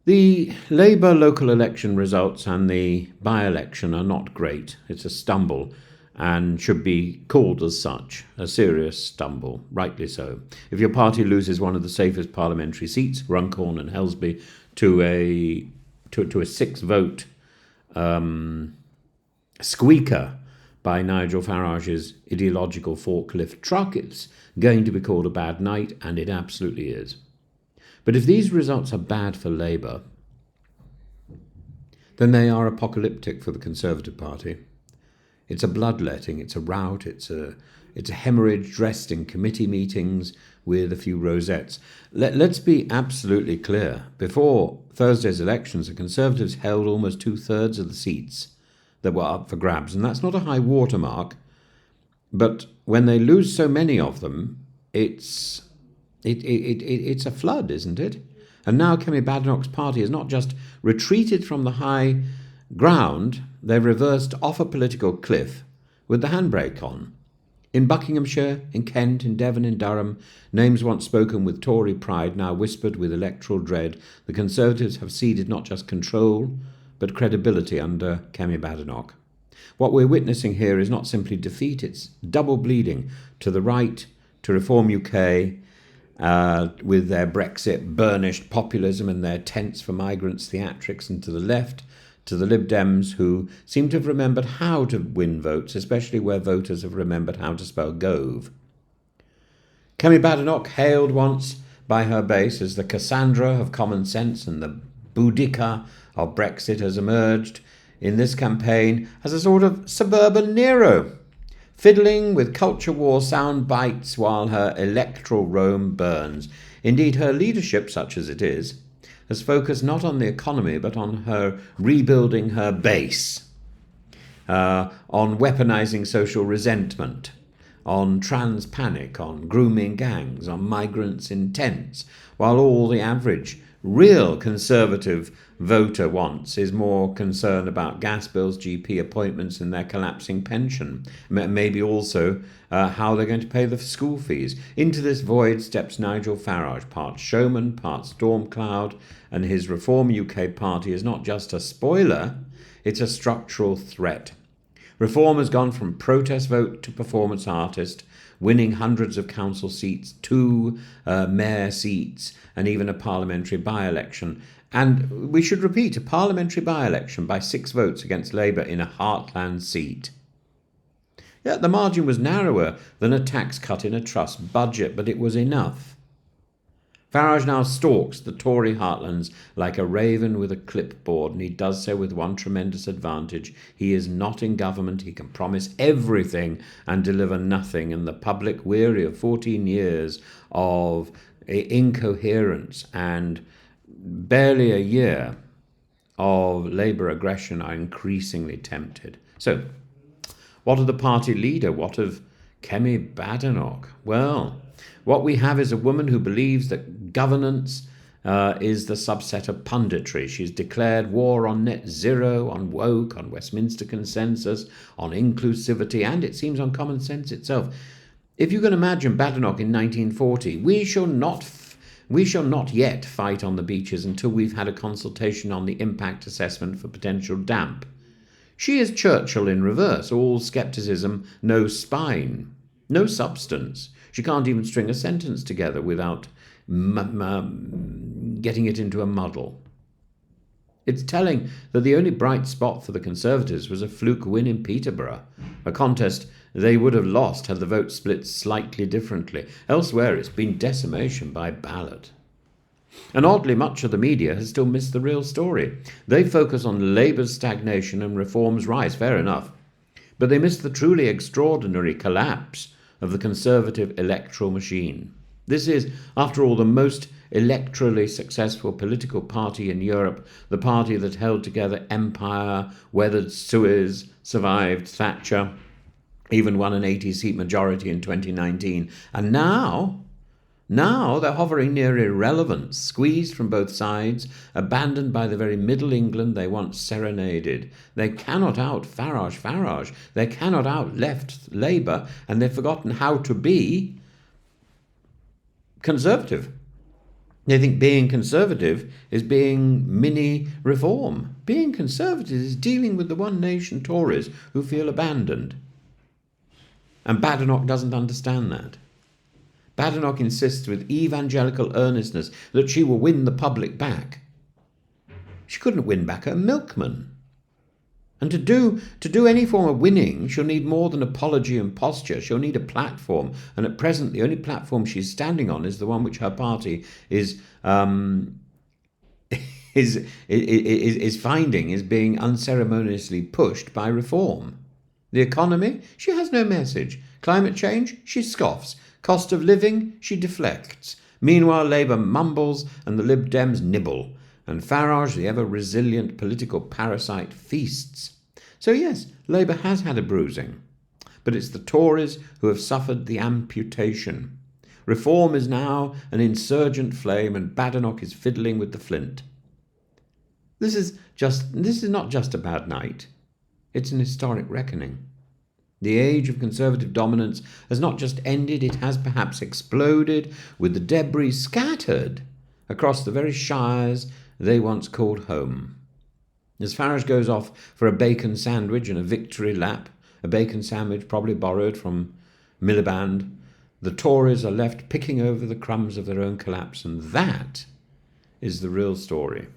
The Labour local election results and the by-election are not great. It's a stumble and should be called as such, a serious stumble, rightly so. If your party loses one of the safest parliamentary seats, Runcorn and Helsby, to a six-vote squeaker by Nigel Farage's ideological forklift truck, it's going to be called a bad night, and it absolutely is. But if these results are bad for Labour, then they are apocalyptic for the Conservative Party. It's a bloodletting, it's a rout, it's a hemorrhage dressed in committee meetings with a few rosettes. Let's be absolutely clear. Before Thursday's elections, the Conservatives held almost 2/3 of the seats that were up for grabs, and that's not a high watermark. But when they lose so many of them, it's a flood, isn't it? And now Kemi Badenoch's party has not just retreated from the high ground, they've reversed off a political cliff with the handbrake on. In Buckinghamshire, in Kent, in Devon, in Durham, names once spoken with Tory pride, now whispered with electoral dread, the Conservatives have ceded not just control, but credibility under Kemi Badenoch. What we're witnessing here is not simply defeat, it's double bleeding to the right, to Reform UK, with their Brexit burnished populism and their tents for migrants theatrics, and to the left, to the Lib Dems, who seem to have remembered how to win votes, especially where voters have remembered how to spell Gove. Kemi Badenoch, hailed once by her base as the Cassandra of common sense and the Boudica of Brexit, has emerged in this campaign as a sort of suburban Nero, fiddling with culture war sound bites while her electoral Rome burns. Indeed, her leadership, such as it is, has focused not on the economy but on her rebuilding her base, on weaponizing social resentment, on trans panic, on grooming gangs, on migrants in tents, while all the average real Conservative voter wants is more concerned about gas bills, GP appointments and their collapsing pension. Maybe also how they're going to pay the school fees. Into this void steps Nigel Farage, part showman, part storm cloud, and his Reform UK party is not just a spoiler, it's a structural threat. Reform has gone from protest vote to performance artist, winning hundreds of council seats, 2 mayor seats, and even a parliamentary by-election. And we should repeat, a parliamentary by-election by 6 votes against Labour in a heartland seat. Yet the margin was narrower than a tax cut in a trust budget, but it was enough. Farage now stalks the Tory heartlands like a raven with a clipboard, and he does so with one tremendous advantage. He is not in government, he can promise everything and deliver nothing, and the public, weary of 14 years of incoherence and barely a year of Labour aggression, are increasingly tempted. So, what of the party leader? What of Kemi Badenoch? Well, what we have is a woman who believes that governance is the subset of punditry. She's declared war on net zero, on woke, on Westminster consensus, on inclusivity, and it seems on common sense itself. If you can imagine Badenoch in 1940, we shall not yet fight on the beaches until we've had a consultation on the impact assessment for potential damp. She is Churchill in reverse, all scepticism, no spine, no substance. She can't even string a sentence together without getting it into a muddle. It's telling that the only bright spot for the Conservatives was a fluke win in Peterborough, a contest they would have lost had the vote split slightly differently. Elsewhere, it's been decimation by ballot. And oddly, much of the media has still missed the real story. They focus on Labour's stagnation and Reform's rise, fair enough, but they miss the truly extraordinary collapse of the Conservative electoral machine. This is, after all, the most electorally successful political party in Europe, the party that held together empire, weathered Suez, survived Thatcher, even won an 80-seat majority in 2019. And now they're hovering near irrelevance, squeezed from both sides, abandoned by the very Middle England they once serenaded. They cannot out Farage. They cannot out left Labour, and they've forgotten how to be Conservative. They think being conservative is being mini-reform. Being conservative is dealing with the one nation Tories who feel abandoned. And Badenoch doesn't understand that. Badenoch insists with evangelical earnestness that she will win the public back. She couldn't win back her milkman. And to do any form of winning, she'll need more than apology and posture. She'll need a platform. And at present, the only platform she's standing on is the one which her party is finding is being unceremoniously pushed by reform. The economy, she has no message. Climate change, she scoffs. Cost of living, she deflects. Meanwhile, Labour mumbles and the Lib Dems nibble. And Farage, the ever-resilient political parasite, feasts. So yes, Labour has had a bruising, but it's the Tories who have suffered the amputation. Reform is now an insurgent flame, and Badenoch is fiddling with the flint. This is not just a bad night. It's an historic reckoning. The age of Conservative dominance has not just ended, it has perhaps exploded, with the debris scattered across the very shires they once called home. As Farage goes off for a bacon sandwich and a victory lap, a bacon sandwich probably borrowed from Miliband, the Tories are left picking over the crumbs of their own collapse, and that is the real story.